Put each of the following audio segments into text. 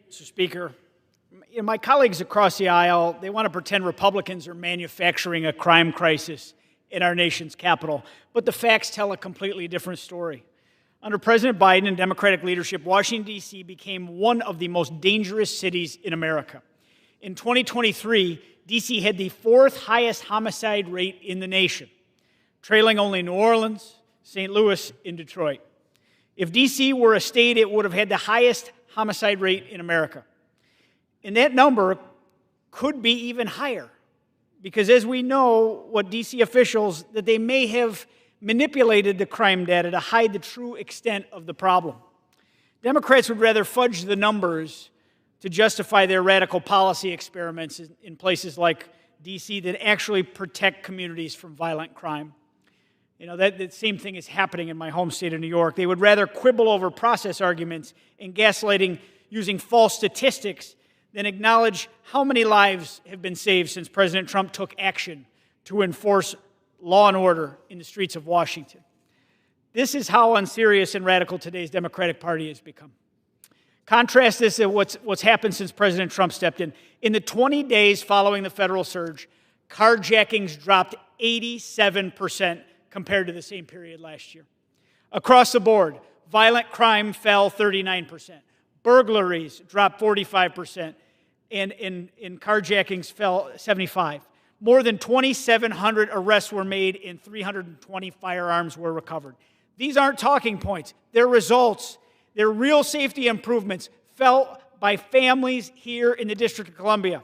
Mr. Speaker. My colleagues across the aisle, they want to pretend Republicans are manufacturing a crime crisis in our nation's capital, but the facts tell a completely different story. Under President Biden and Democratic leadership, Washington, D.C. became one of the most dangerous cities in America. In 2023, D.C. had the fourth highest homicide rate in the nation, trailing only New Orleans, St. Louis, and Detroit. If D.C. were a state, it would have had the highest homicide rate in America. And that number could be even higher, because as we know, what D.C. officials, that they may have manipulated the crime data to hide the true extent of the problem. Democrats would rather fudge the numbers to justify their radical policy experiments in places like D.C. than actually protect communities from violent crime. You know, that same thing is happening in my home state of New York. They would rather quibble over process arguments and gaslighting using false statistics than acknowledge how many lives have been saved since President Trump took action to enforce law and order in the streets of Washington. This is how unserious and radical today's Democratic Party has become. Contrast this to what's happened since President Trump stepped in. In the 20 days following the federal surge, carjackings dropped 87% compared to the same period last year. Across the board, violent crime fell 39%. Burglaries dropped 45%, and carjackings fell 75%. More than 2,700 arrests were made and 320 firearms were recovered. These aren't talking points. They're results. They're real safety improvements felt by families here in the District of Columbia.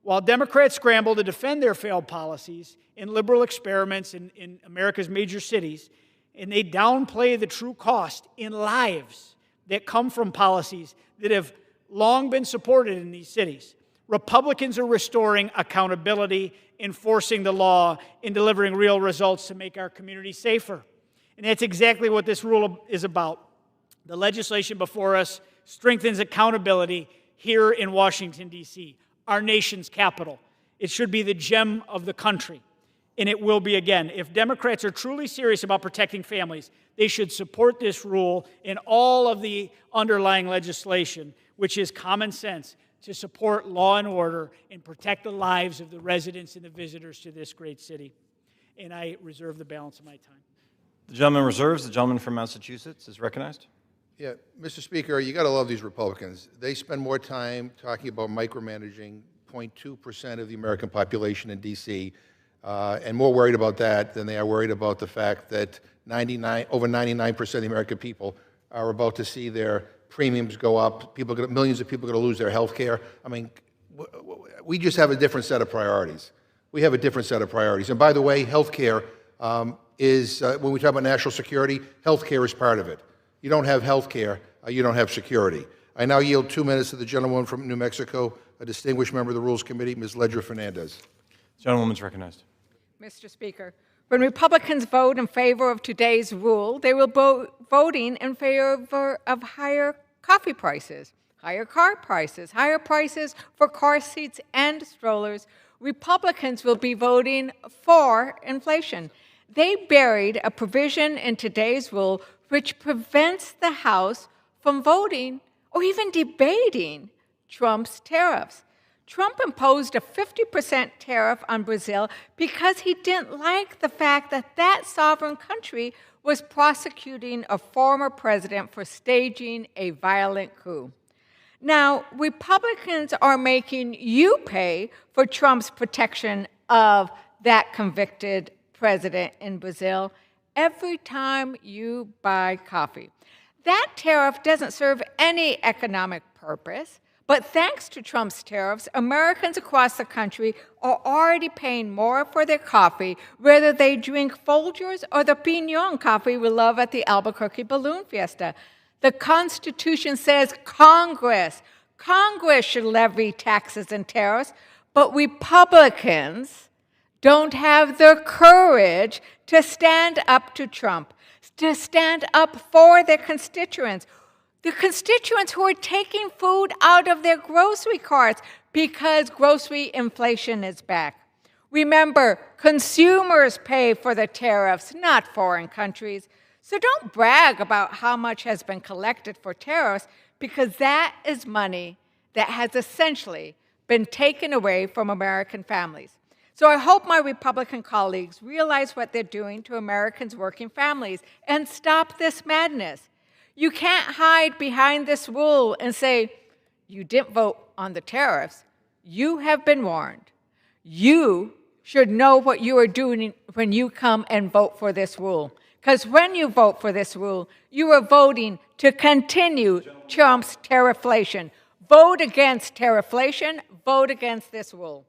While Democrats scramble to defend their failed policies and liberal experiments in America's major cities, and they downplay the true cost in lives that come from policies that have long been supported in these cities, Republicans are restoring accountability, enforcing the law, and delivering real results to make our communities safer. And that's exactly what this rule is about. The legislation before us strengthens accountability here in Washington, D.C., our nation's capital. It should be the gem of the country, and it will be again. If Democrats are truly serious about protecting families, they should support this rule and all of the underlying legislation, which is common sense, to support law and order and protect the lives of the residents and the visitors to this great city. And I reserve the balance of my time. The gentleman reserves. The gentleman from Massachusetts is recognized. Yeah, Mr. Speaker, you got to love these Republicans. They spend more time talking about micromanaging 0.2% of the American population in D.C., and more worried about that than they are worried about the fact that over 99% of the American people are about to see their premiums go up. Millions of people are going to lose their health care. I mean, we just have a different set of priorities. We have a different set of priorities. And by the way, health care is, when we talk about national security, health care is part of it. You don't have health care, you don't have security. I now yield 2 minutes to the gentlewoman from New Mexico, a distinguished member of the Rules Committee, Ms. Leger Fernández. The gentlewoman is recognized. Mr. Speaker, when Republicans vote in favor of today's rule, they will be voting in favor of higher coffee prices, higher car prices, higher prices for car seats and strollers. Republicans will be voting for inflation. They buried a provision in today's rule which prevents the House from voting or even debating Trump's tariffs. Trump imposed a 50% tariff on Brazil because he didn't like the fact that that sovereign country was prosecuting a former president for staging a violent coup. Now, Republicans are making you pay for Trump's protection of that convicted president in Brazil every time you buy coffee. That tariff doesn't serve any economic purpose, but thanks to Trump's tariffs, Americans across the country are already paying more for their coffee, whether they drink Folgers or the Pinon coffee we love at the Albuquerque Balloon Fiesta. The Constitution says Congress should levy taxes and tariffs, but Republicans don't have the courage to stand up to Trump, to stand up for their constituents. The constituents who are taking food out of their grocery carts because grocery inflation is back. Remember, consumers pay for the tariffs, not foreign countries. So don't brag about how much has been collected for tariffs, because that is money that has essentially been taken away from American families. So I hope my Republican colleagues realize what they're doing to Americans' working families and stop this madness. You can't hide behind this rule and say, you didn't vote on the tariffs. You have been warned. You should know what you are doing when you come and vote for this rule. Because when you vote for this rule, you are voting to continue Trump's tarifflation. Vote against tarifflation. Vote against this rule.